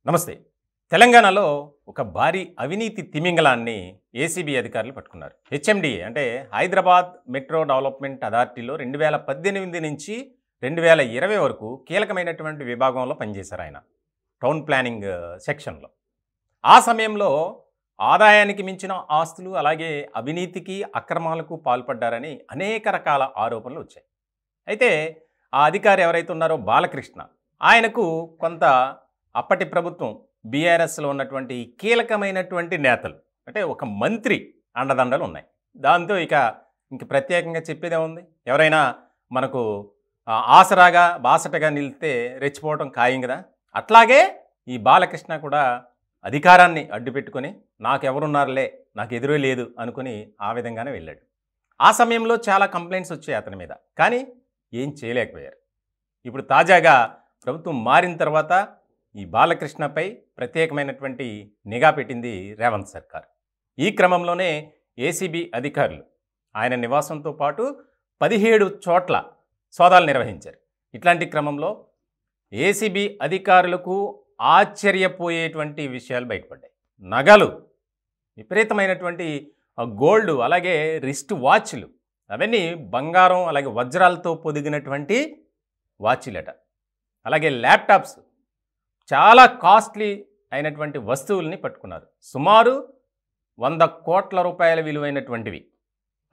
నమస్తే. తెలంగాణలో ఒక భారీ అవినీతి తిమింగలాన్ని ఏసీబీ అధికారులు పట్టుకున్నారు. హెచ్ఎండిఏ అంటే హైదరాబాద్ మెట్రో డెవలప్మెంట్ అథారిటీలో 2018 నుంచి 2020 వరకు కీలకమైనటువంటి విభాగంలో పనిచేశారు ఆయన. టౌన్ ప్లానింగ్ సెక్షన్లో. ఆ సమయంలో ఆదాయానికి మించిన ఆస్తులు అలాగే అవినీతికి అక్రమాలకు పాల్పడ్డారని అనేక రకాల ఆరోపణలు వచ్చాయి. అయితే ఆ అధికారి ఎవరైతే ఉన్నారో బాలకృష్ణ, ఆయనకు కొంత అప్పటి ప్రభుత్వం బీఆర్ఎస్లో ఉన్నటువంటి కీలకమైనటువంటి నేతలు అంటే ఒక మంత్రి అండదండలు ఉన్నాయి. దాంతో ఇంక ప్రత్యేకంగా చెప్పేదే ఉంది. ఎవరైనా మనకు ఆసరాగా బాసటగా నిలిస్తే రెచ్చిపోవటం ఖాయం కదా. అట్లాగే ఈ బాలకృష్ణ కూడా అధికారాన్ని అడ్డుపెట్టుకొని నాకెవరున్నారులే, నాకు ఎదురే లేదు అనుకుని ఆ విధంగానే వెళ్ళాడు. ఆ సమయంలో చాలా కంప్లైంట్స్ వచ్చాయి అతని మీద, కానీ ఏం చేయలేకపోయారు. ఇప్పుడు తాజాగా ప్రభుత్వం మారిన తర్వాత ఈ బాలకృష్ణపై ప్రత్యేకమైనటువంటి నిఘా పెట్టింది రేవంత్ సర్కార్. ఈ క్రమంలోనే ఏసీబీ అధికారులు ఆయన నివాసంతో పాటు 17 చోట్ల సోదాలు నిర్వహించారు. ఇట్లాంటి క్రమంలో ఏసీబీ అధికారులకు ఆశ్చర్యపోయేటువంటి విషయాలు బయటపడ్డాయి. నగలు, విపరీతమైనటువంటి గోల్డ్, అలాగే రిస్ట్ వాచ్లు, అవన్నీ బంగారం అలాగే వజ్రాలతో పొదిగినటువంటి వాచ్లట. అలాగే ల్యాప్టాప్స్, చాలా కాస్ట్లీ అయినటువంటి వస్తువుల్ని పట్టుకున్నారు. సుమారు 100 కోట్ల రూపాయల విలువైనటువంటివి.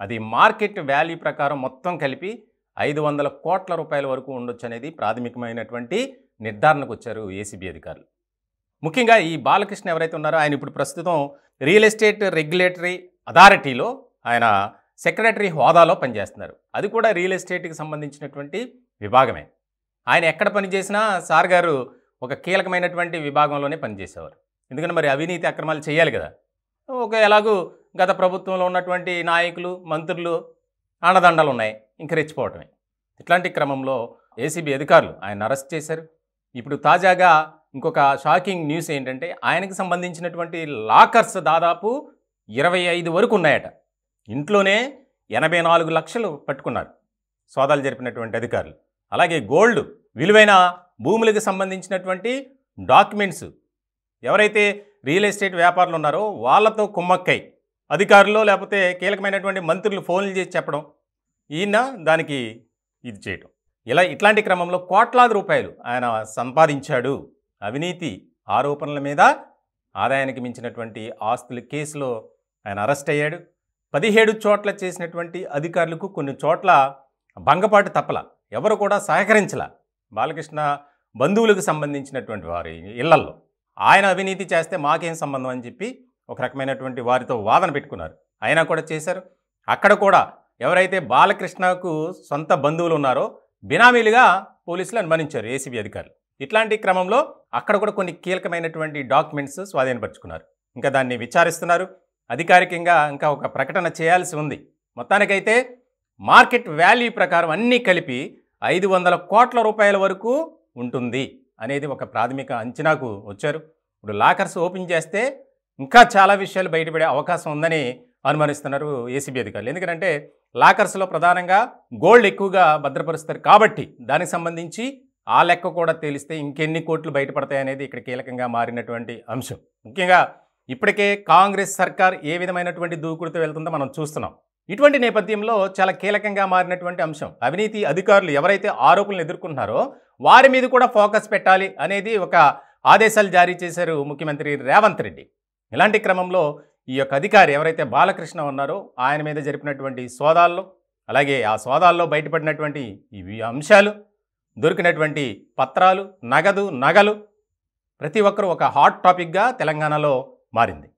అది మార్కెట్ వాల్యూ ప్రకారం మొత్తం కలిపి 500 కోట్ల రూపాయల వరకు ఉండొచ్చు అనేది ప్రాథమికమైనటువంటి నిర్ధారణకు వచ్చారు ఏసీబీ అధికారులు. ముఖ్యంగా ఈ బాలకృష్ణ ఎవరైతే ఉన్నారో ఆయన ఇప్పుడు ప్రస్తుతం రియల్ ఎస్టేట్ రెగ్యులేటరీ అథారిటీలో ఆయన సెక్రటరీ హోదాలో పనిచేస్తున్నారు. అది కూడా రియల్ ఎస్టేట్కి సంబంధించినటువంటి విభాగమే. ఆయన ఎక్కడ పనిచేసినా సార్ గారు ఒక కీలకమైనటువంటి విభాగంలోనే పనిచేసేవారు. ఎందుకంటే మరి అవినీతి అక్రమాలు చేయాలి కదా. ఎలాగూ గత ప్రభుత్వంలో ఉన్నటువంటి నాయకులు, మంత్రులు అండదండలు ఉన్నాయి, ఇంక రెచ్చిపోవటమే. ఇట్లాంటి క్రమంలో ఏసీబీ అధికారులు ఆయన అరెస్ట్ చేశారు. ఇప్పుడు తాజాగా ఇంకొక షాకింగ్ న్యూస్ ఏంటంటే ఆయనకు సంబంధించినటువంటి లాకర్స్ దాదాపు 25 వరకు ఉన్నాయట. ఇంట్లోనే 84 లక్షలు పట్టుకున్నారు సోదాలు జరిపినటువంటి అధికారులు. అలాగే గోల్డ్, విలువైన భూములకు సంబంధించినటువంటి డాక్యుమెంట్స్, ఎవరైతే రియల్ ఎస్టేట్ వ్యాపారులు ఉన్నారో వాళ్ళతో కుమ్మక్కై అధికారులు లేకపోతే కీలకమైనటువంటి మంత్రులు ఫోన్లు చేసి చెప్పడం, ఈయన దానికి ఇది చేయటం, ఇట్లాంటి క్రమంలో కోట్లాది రూపాయలు ఆయన సంపాదించాడు. అవినీతి ఆరోపణల మీద ఆదాయానికి మించినటువంటి ఆస్తుల కేసులో ఆయన అరెస్ట్ అయ్యాడు. 17 చోట్ల చేసినటువంటి అధికారులకు కొన్ని చోట్ల భంగపాటు తప్పల, ఎవరు కూడా సహకరించలా. బాలకృష్ణ బంధువులకు సంబంధించినటువంటి వారి ఇళ్లల్లో ఆయన అవినీతి చేస్తే మాకేం సంబంధం అని చెప్పి ఒక రకమైనటువంటి వారితో వాదన పెట్టుకున్నారు. అయినా కూడా చేశారు. అక్కడ కూడా ఎవరైతే బాలకృష్ణకు సొంత బంధువులు ఉన్నారో బినామీలుగా పోలీసులు అనుమానించారు ఏసీబీ అధికారులు. ఇట్లాంటి క్రమంలో అక్కడ కూడా కొన్ని కీలకమైనటువంటి డాక్యుమెంట్స్ స్వాధీనపరుచుకున్నారు. ఇంకా దాన్ని విచారిస్తున్నారు. అధికారికంగా ఇంకా ఒక ప్రకటన చేయాల్సి ఉంది. మొత్తానికైతే మార్కెట్ వాల్యూ ప్రకారం అన్నీ కలిపి 500 కోట్ల రూపాయల వరకు ఉంటుంది అనేది ఒక ప్రాథమిక అంచనాకు వచ్చారు. ఇప్పుడు లాకర్స్ ఓపెన్ చేస్తే ఇంకా చాలా విషయాలు బయటపడే అవకాశం ఉందని అనుమానిస్తున్నారు ఏసీబీ అధికారులు. ఎందుకంటే లాకర్స్లో ప్రధానంగా గోల్డ్ ఎక్కువగా భద్రపరుస్తారు కాబట్టి దానికి సంబంధించి ఆ లెక్క కూడా తేలిస్తే ఇంకెన్ని కోట్లు బయటపడతాయి అనేది ఇక్కడ కీలకంగా మారినటువంటి అంశం. ముఖ్యంగా ఇప్పటికే కాంగ్రెస్ సర్కార్ ఏ విధమైనటువంటి దూకుడుతో వెళ్తుందో మనం చూస్తున్నాం. ఇటువంటి నేపథ్యంలో చాలా కీలకంగా మారినటువంటి అంశం అవినీతి అధికారులు ఎవరైతే ఆరోపణలు ఎదుర్కొంటున్నారో వారి మీద కూడా ఫోకస్ పెట్టాలి అనేది ఒక ఆదేశాలు జారీ చేశారు ముఖ్యమంత్రి రేవంత్ రెడ్డి. ఇలాంటి క్రమంలో ఈ యొక్క అధికారి ఎవరైతే బాలకృష్ణ ఉన్నారో ఆయన మీద జరిపినటువంటి సోదాల్లో, అలాగే ఆ సోదాల్లో బయటపడినటువంటి ఇవి అంశాలు, దొరికినటువంటి పత్రాలు, నగదు, నగలు, ప్రతి ఒక్కరూ ఒక హాట్ టాపిక్గా తెలంగాణలో మారింది.